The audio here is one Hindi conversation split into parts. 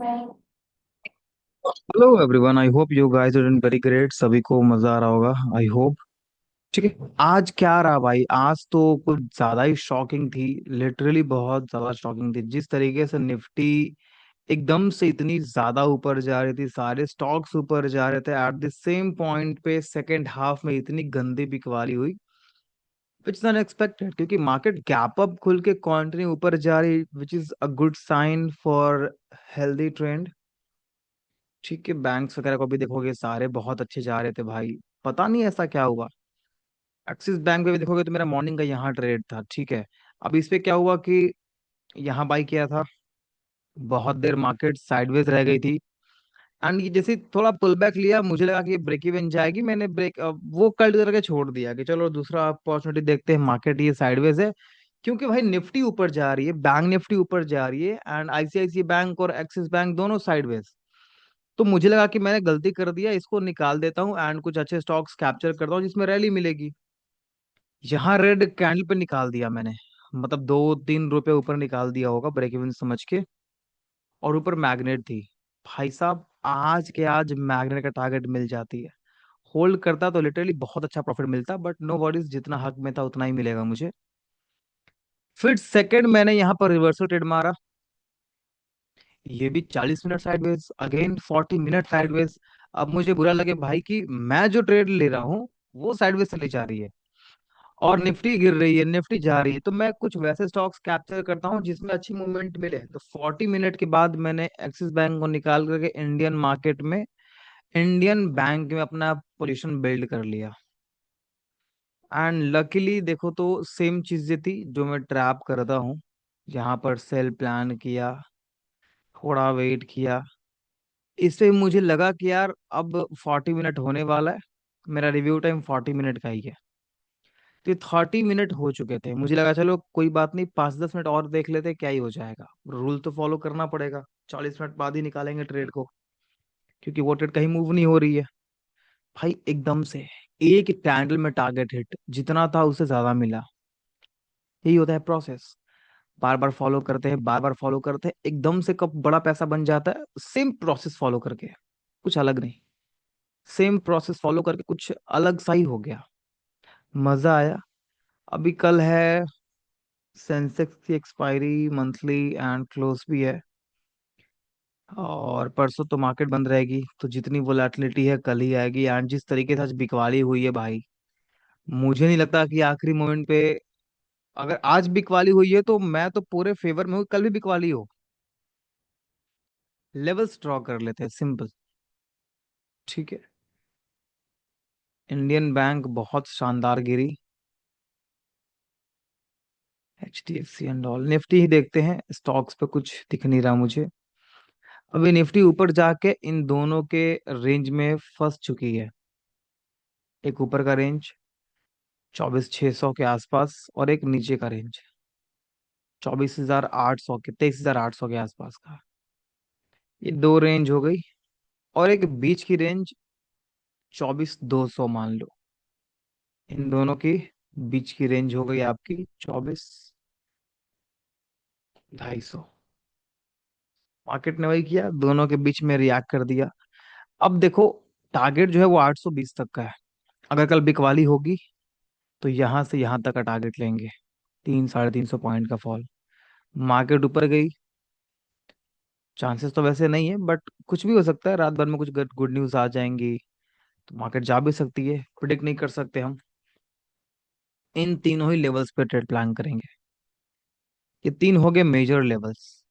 Hello everyone, I hope you guys are doing very great. सभी को मजा आ रहा होगा, आई होप। ठीक है, आज क्या रहा भाई? आज तो कुछ ज्यादा ही शॉकिंग थी। लिटरली बहुत ज्यादा शॉकिंग थी। जिस तरीके से निफ्टी एकदम से इतनी ज्यादा ऊपर जा रही थी, सारे स्टॉक्स ऊपर जा रहे थे, एट द सेम पॉइंट पे सेकेंड हाफ में इतनी गंदी बिकवाली हुई, विच इज अनएक्सपेक्टेड। क्योंकि मार्केट गैप अप खुल के कंटिन्यू ऊपर जा रही, which is a good sign for healthy trend. ठीक है, बैंक्स वगैरह को भी देखोगे, सारे बहुत अच्छे जा रहे थे भाई। पता नहीं ऐसा क्या हुआ। एक्सिस बैंक पे भी देखोगे तो मेरा मॉर्निंग का यहाँ ट्रेड था, ठीक है। अब इस पे क्या हुआ कि यहाँ बाई किया था, बहुत देर मार्केट साइडवेज रह गई थी। एंड ये जैसे थोड़ा पुल बैक लिया, मुझे लगा कि ये ब्रेक इवन जाएगी, मैंने ब्रेक वो कल्ट करके छोड़ दिया कि चलो दूसरा अपॉर्चुनिटी देखते हैं। मार्केट ये साइडवेज है, क्योंकि भाई निफ्टी ऊपर जा रही है, बैंक निफ्टी ऊपर जा रही है, एंड आईसीआईसी बैंक और एक्सिस बैंक दोनों साइडवेज। तो मुझे लगा कि मैंने गलती कर दिया, इसको निकाल देता हूँ एंड कुछ अच्छे स्टॉक्स कैप्चर करता हूँ जिसमें रैली मिलेगी। यहाँ रेड कैंडल पे निकाल दिया मैंने, मतलब 2-3 रुपए ऊपर निकाल दिया होगा ब्रेक इवन समझ के। और ऊपर मैग्नेट थी। भाई साहब, आज के आज मैग्नेट का टारगेट मिल जाती है। होल्ड करता तो लिटरली बहुत अच्छा प्रॉफिट मिलता, बट नो वरीज, जितना हक में था उतना ही मिलेगा मुझे। फिर सेकंड मैंने यहाँ पर रिवर्सल ट्रेड मारा। ये भी 40 minute sideways, again 40 minute sideways. अब मुझे बुरा लगे भाई कि मैं जो ट्रेड ले रहा हूँ वो साइडवेज चली जा रही है, और निफ्टी गिर रही है, निफ्टी जा रही है, तो मैं कुछ वैसे स्टॉक्स कैप्चर करता हूँ जिसमें अच्छी मूवमेंट मिले। तो 40 मिनट के बाद मैंने एक्सिस बैंक को निकाल करके इंडियन मार्केट में, इंडियन बैंक में अपना पोजीशन बिल्ड कर लिया। एंड लकीली देखो तो सेम चीजें थी जो मैं ट्रैप करता हूँ। यहाँ पर सेल प्लान किया, थोड़ा वेट किया। इससे मुझे लगा कि यार अब 40 मिनट होने वाला है, मेरा रिव्यू टाइम 40 मिनट का ही है। तो 30 मिनट हो चुके थे, मुझे लगा चलो कोई बात नहीं, 5-10 मिनट और देख लेते, क्या ही हो जाएगा। रूल तो फॉलो करना पड़ेगा, 40 मिनट बाद ही निकालेंगे ट्रेड को, क्योंकि वो ट्रेड कहीं मूव नहीं हो रही है। भाई एकदम से एक कैंडल में टारगेट हिट, जितना था उससे ज्यादा मिला। यही होता है प्रोसेस। बार बार फॉलो करते हैं, बार बार फॉलो करते हैं, एकदम से कब बड़ा पैसा बन जाता है, सेम प्रोसेस फॉलो करके, कुछ अलग नहीं। सेम प्रोसेस फॉलो करके कुछ अलग सा ही हो गया, मजा आया। अभी कल है सेंसेक्स की एक्सपायरी, मंथली एंड क्लोज भी है। और परसों तो मार्केट बंद रहेगी, तो जितनी वोलेटिलिटी है कल ही आएगी। एंड जिस तरीके से आज बिकवाली हुई है भाई, मुझे नहीं लगता कि आखिरी मोमेंट पे, अगर आज बिकवाली हुई है तो मैं तो पूरे फेवर में हूँ, कल भी बिकवाली हो। लेवल्स ड्रॉ कर लेते हैं, सिंपल। ठीक है, इंडियन बैंक बहुत शानदार गिरी, HDFC एंड ऑल। निफ्टी ही देखते हैं, स्टॉक्स पे कुछ दिख नहीं रहा मुझे। अभी निफ्टी ऊपर जाके इन दोनों के रेंज में फंस चुकी है। एक ऊपर का रेंज 24,600 के आसपास, और एक नीचे का रेंज 24,800 के, 23,800 के आसपास का। ये दो रेंज हो गई। और एक बीच की रेंज 24,200 मान लो। इन दोनों की बीच की रेंज हो गई आपकी 24,250। मार्केट ने वही किया, दोनों के बीच में रिएक्ट कर दिया। अब देखो, टारगेट जो है वो 820 तक का है। अगर कल बिकवाली होगी तो यहाँ से यहाँ तक का टारगेट लेंगे। 300-350 पॉइंट का फॉल, मार्केट ऊपर गई, चांसेस तो वैसे नहीं है, बट कुछ भी हो सकता है, रात भर में कुछ गुड न्यूज आ जाएंगी, तो मार्केट जा भी सकती है, प्रिडिक्ट नहीं कर सकते हम। इन तीनों ही लेवल्स पे ट्रेड प्लान करेंगे। ये तीन हो गए मेजर लेवल्स।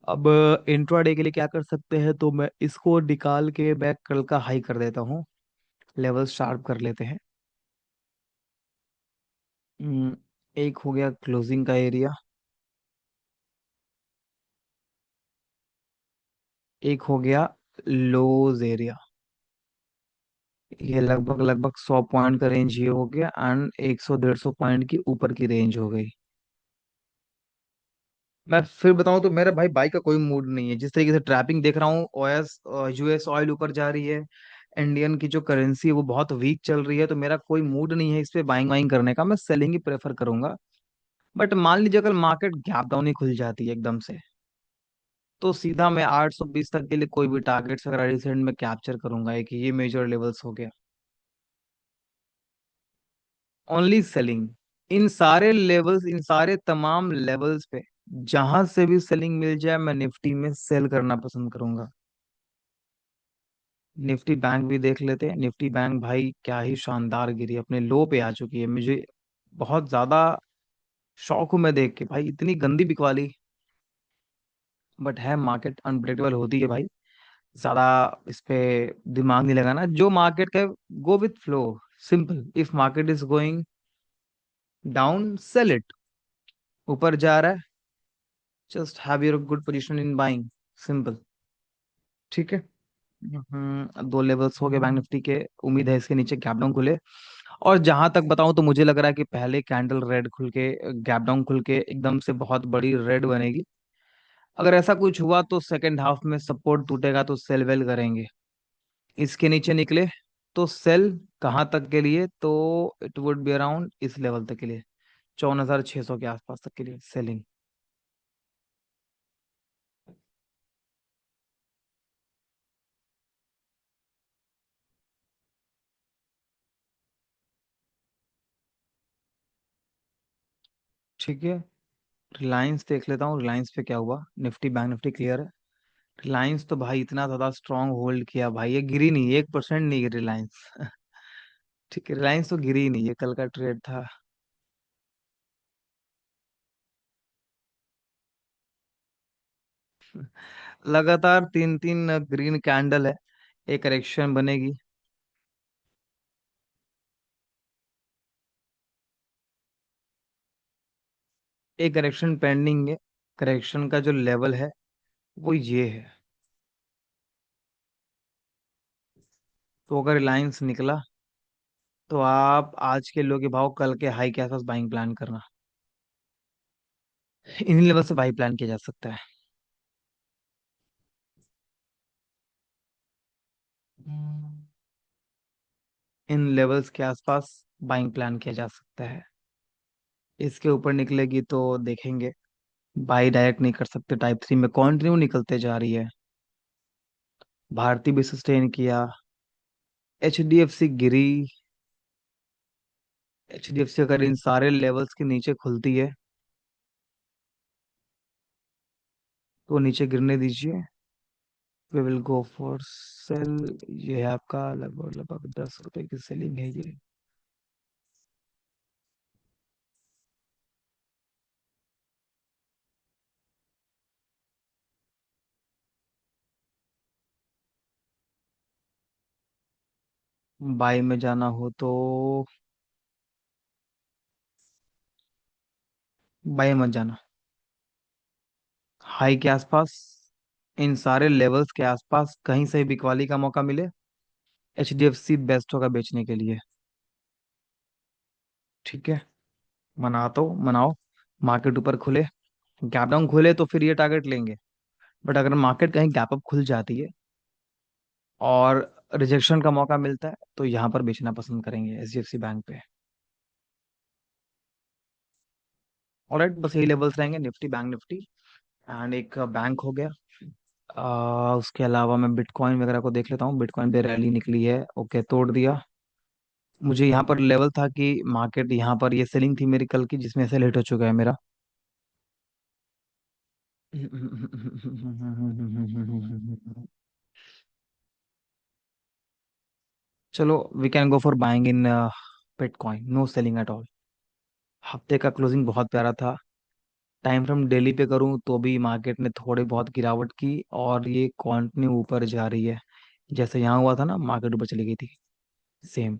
अब इंट्राडे के लिए क्या कर सकते हैं, तो मैं इसको निकाल के मैं कल का हाई कर देता हूँ। लेवल शार्प कर लेते हैं। हम्म, एक हो गया क्लोजिंग का एरिया, एक हो गया लोज एरिया। ये लगभग लगभग 100 पॉइंट का रेंज ये हो गया, एंड 100-150 पॉइंट की ऊपर की रेंज हो गई। मैं फिर बताऊं तो मेरा भाई बाइक का कोई मूड नहीं है। जिस तरीके से ट्रैपिंग देख रहा हूँ, ओएस यूएस ऑयल ऊपर जा रही है, इंडियन की जो करेंसी है वो बहुत वीक चल रही है, तो मेरा कोई मूड नहीं है इस पे बाइंग वाइंग करने का, मैं सेलिंग ही प्रेफर करूंगा। बट मान लीजिए अगर मार्केट गैप डाउन ही खुल जाती है एकदम से, तो सीधा मैं 820 तक के लिए कोई भी टारगेट्स अगर रिसेंट में कैप्चर करूंगा, एक ये मेजर लेवल्स हो गया। ओनली सेलिंग, इन सारे लेवल्स, इन सारे तमाम लेवल्स पे जहां से भी सेलिंग मिल जाए मैं निफ्टी में सेल करना पसंद करूंगा। निफ्टी बैंक भी देख लेते हैं। निफ्टी बैंक भाई क्या ही शानदार गिरी, अपने लो पे आ चुकी है। मुझे बहुत ज्यादा शौक हूं मैं देख के भाई, इतनी गंदी बिकवाली। बट है, मार्केट अनप्रेडिक्टेबल होती है भाई। ज्यादा इस पे दिमाग नहीं लगाना, जो मार्केट का go with flow. Simple, if market is going down sell it, ऊपर जा रहा है just have your good position in buying. Simple. ठीक है। दो लेवल्स हो गए बैंक निफ्टी के। उम्मीद है इसके नीचे गैप डाउन खुले। और जहां तक बताऊं तो मुझे लग रहा है कि पहले कैंडल रेड खुल के, गैप डाउन खुल के एकदम से बहुत बड़ी रेड बनेगी। अगर ऐसा कुछ हुआ तो सेकंड हाफ में सपोर्ट टूटेगा तो सेल वेल करेंगे। इसके नीचे निकले तो सेल कहाँ तक के लिए, तो इट वुड बी अराउंड इस लेवल तक के लिए, 54,600 के आसपास तक के लिए सेलिंग। ठीक है। रिलायंस देख लेता हूँ, रिलायंस पे क्या हुआ। निफ्टी बैंक निफ्टी क्लियर है। रिलायंस तो भाई इतना ज्यादा स्ट्रांग होल्ड किया भाई, ये गिरी नहीं, 1% नहीं गिरी रिलायंस। ठीक है, रिलायंस तो गिरी ही नहीं, ये कल का ट्रेड था। लगातार तीन तीन ग्रीन कैंडल है, एक करेक्शन बनेगी। एक करेक्शन पेंडिंग है। करेक्शन का जो लेवल है वो ये है। तो अगर रिलायंस निकला तो आप आज के लो के भाव कल के हाई के आसपास बाइंग प्लान करना। इन्हीं लेवल से बाई प्लान किया जा सकता है। इन लेवल्स के आसपास बाइंग प्लान किया जा सकता है। इसके ऊपर निकलेगी तो देखेंगे। बाई डायरेक्ट नहीं कर सकते, टाइप 3 में कंटिन्यू निकलते जा रही है। भारती भी सस्टेन किया। एच डी एफ सी गिरी। एच डी एफ सी अगर इन सारे लेवल्स के नीचे खुलती है तो नीचे गिरने दीजिए। We will go for sell. ये है आपका लगभग लगभग 10 रुपए की सेलिंग है ये। बाई में जाना हो तो बाई मत जाना। हाई के आसपास, इन सारे लेवल्स के आसपास कहीं से भी बिकवाली का मौका मिले, H D F C best होगा बेचने के लिए। ठीक है। मना तो मनाओ। मार्केट ऊपर खुले, गैप डाउन खुले तो फिर ये टारगेट लेंगे। बट अगर मार्केट कहीं गैप अप खुल जाती है और रिजेक्शन का मौका मिलता है तो यहाँ पर बेचना पसंद करेंगे H D F C bank पे। ऑलराइट, बस यही लेवल्स रहेंगे, निफ्टी बैंक निफ्टी। एंड एक बैंक हो गया। उसके अलावा मैं बिटकॉइन वगैरह को देख लेता हूँ। बिटकॉइन पे रैली निकली है, ओके तोड़ दिया। मुझे यहाँ पर लेवल था कि मार्केट यहाँ पर, ये सेलिंग थी मेरी कल की जिसमें से लेट हो चुका है मेरा। चलो, we can go for buying in bitcoin, no selling at all. हफ्ते का क्लोजिंग बहुत प्यारा था। टाइम फ्रेम डेली पे करूं तो भी मार्केट ने थोड़ी बहुत गिरावट की और ये कंटिन्यू ऊपर जा रही है। जैसे यहाँ हुआ था ना, मार्केट ऊपर चली गई थी। सेम।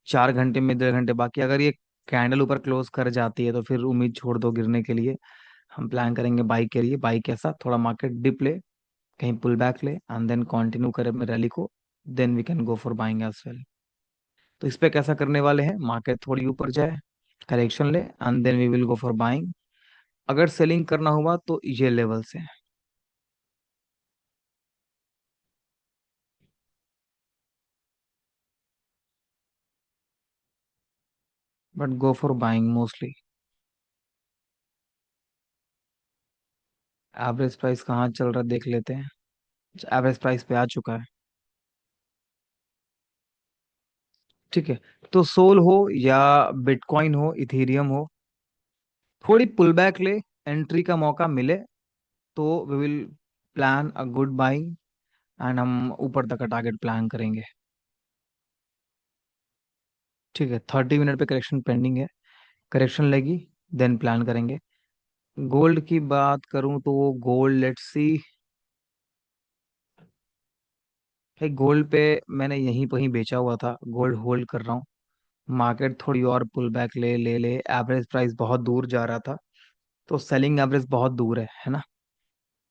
4 घंटे में 1.5 घंटे बाकी, अगर ये कैंडल ऊपर क्लोज कर जाती है तो फिर उम्मीद छोड़ दो गिरने के लिए। हम प्लान करेंगे बाई के लिए। बाई कैसा, थोड़ा मार्केट डिप ले, कहीं पुल बैक ले एंड देन कंटिन्यू करे अपने रैली को, then we can go for buying as well. तो इस पे कैसा करने वाले हैं, मार्केट थोड़ी ऊपर जाए, करेक्शन ले and then we will go for buying. अगर सेलिंग करना हुआ तो ये लेवल से, but go for buying mostly. Average price कहाँ चल रहा है देख लेते हैं। एवरेज प्राइस पे आ चुका है। ठीक है। तो सोल हो या बिटकॉइन हो, इथेरियम हो, थोड़ी पुल बैक ले, एंट्री का मौका मिले तो we will plan a good buying, and हम ऊपर तक का टारगेट प्लान करेंगे। ठीक है, 30 मिनट पे करेक्शन पेंडिंग है। करेक्शन लेगी, देन प्लान करेंगे। गोल्ड की बात करूं तो गोल्ड, लेट्स सी। भाई गोल्ड पे मैंने यहीं पर ही बेचा हुआ था, गोल्ड होल्ड कर रहा हूँ। मार्केट थोड़ी और पुल बैक ले ले ले, एवरेज प्राइस बहुत दूर जा रहा था, तो सेलिंग एवरेज बहुत दूर है ना।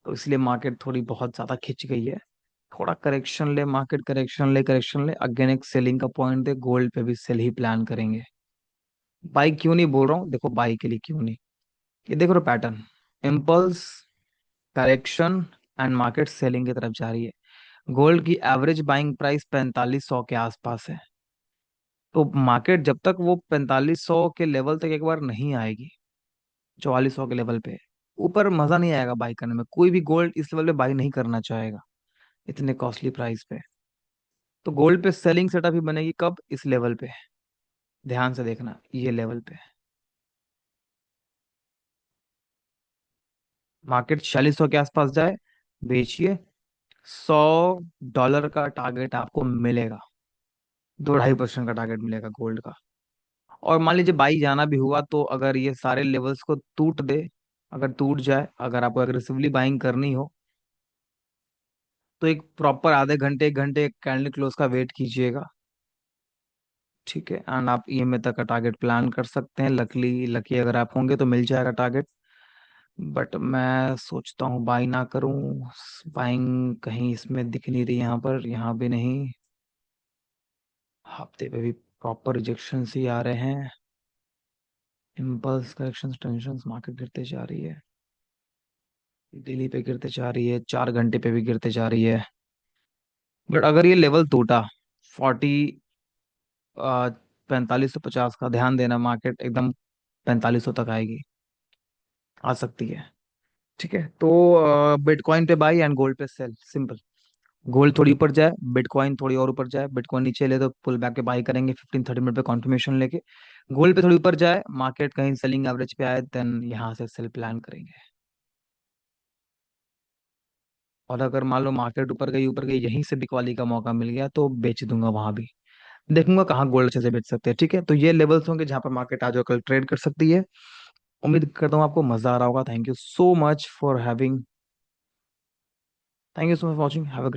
तो इसलिए मार्केट थोड़ी बहुत ज्यादा खिंच गई है। थोड़ा करेक्शन ले, मार्केट करेक्शन ले, करेक्शन ले, अगेन एक सेलिंग का पॉइंट दे, गोल्ड पे भी सेल ही प्लान करेंगे। बाई क्यों नहीं बोल रहा हूँ, देखो बाई के लिए क्यों नहीं, ये देखो pattern, impulse, correction, and market selling की तरफ जा रही है। गोल्ड की एवरेज बाइंग प्राइस 4500 के आसपास है। तो मार्केट जब तक वो 4500 के लेवल तक एक बार नहीं आएगी, 4400 के लेवल पे ऊपर, मजा नहीं आएगा बाई करने में। कोई भी गोल्ड इस लेवल पे बाई नहीं करना चाहेगा इतने कॉस्टली प्राइस पे। तो गोल्ड पे सेलिंग सेटअप ही बनेगी कब, इस लेवल पे। ध्यान से देखना ये लेवल पे, मार्केट 4600 के आसपास जाए, बेचिए। $100 का टारगेट आपको मिलेगा, 2-2.5% का टारगेट मिलेगा गोल्ड का। और मान लीजिए बाई जाना भी हुआ तो अगर ये सारे लेवल्स को टूट दे, अगर टूट जाए, अगर आपको एग्रेसिवली बाइंग करनी हो, तो एक प्रॉपर आधे घंटे, 1 घंटे कैंडल क्लोज का वेट कीजिएगा। ठीक है, एंड आप ईएमए तक का टारगेट प्लान कर सकते हैं। लकली लकी अगर आप होंगे तो मिल जाएगा टारगेट। बट मैं सोचता हूँ बाई ना करूँ। बाइंग कहीं इसमें दिख नहीं रही, यहाँ पर, यहाँ भी नहीं। हफ्ते पे भी प्रॉपर रिजेक्शन ही आ रहे हैं। इम्पल्स करेक्शन, टेंशन, मार्केट गिरते जा रही है, डेली पे गिरते जा रही है, 4 घंटे पे भी गिरते जा रही है। बट अगर ये लेवल टूटा 40, 4550 का, ध्यान देना मार्केट एकदम 4500 तक आएगी, आ सकती है। ठीक है, तो बिटकॉइन पे बाई एंड गोल्ड पे सेल, सिंपल। गोल्ड थोड़ी ऊपर जाए, बिटकॉइन थोड़ी और ऊपर जाए, बिटकॉइन नीचे ले तो पुल बैक पे बाई करेंगे 15-30 मिनट पे कॉन्फर्मेशन लेके। गोल्ड पे थोड़ी ऊपर जाए, मार्केट कहीं सेलिंग एवरेज पे आए, देन यहाँ से सेल प्लान करेंगे। और अगर मान लो मार्केट ऊपर गई, ऊपर गई, यहीं से बिकवाली का मौका मिल गया तो बेच दूंगा वहां भी। देखूंगा कहाँ गोल्ड अच्छे से बेच सकते हैं। ठीक है, तो ये लेवल्स होंगे जहां पर मार्केट आज और कल ट्रेड कर सकती है। उम्मीद करता हूँ आपको मजा आ रहा होगा। Thank you so much for having, thank you so much watching, have a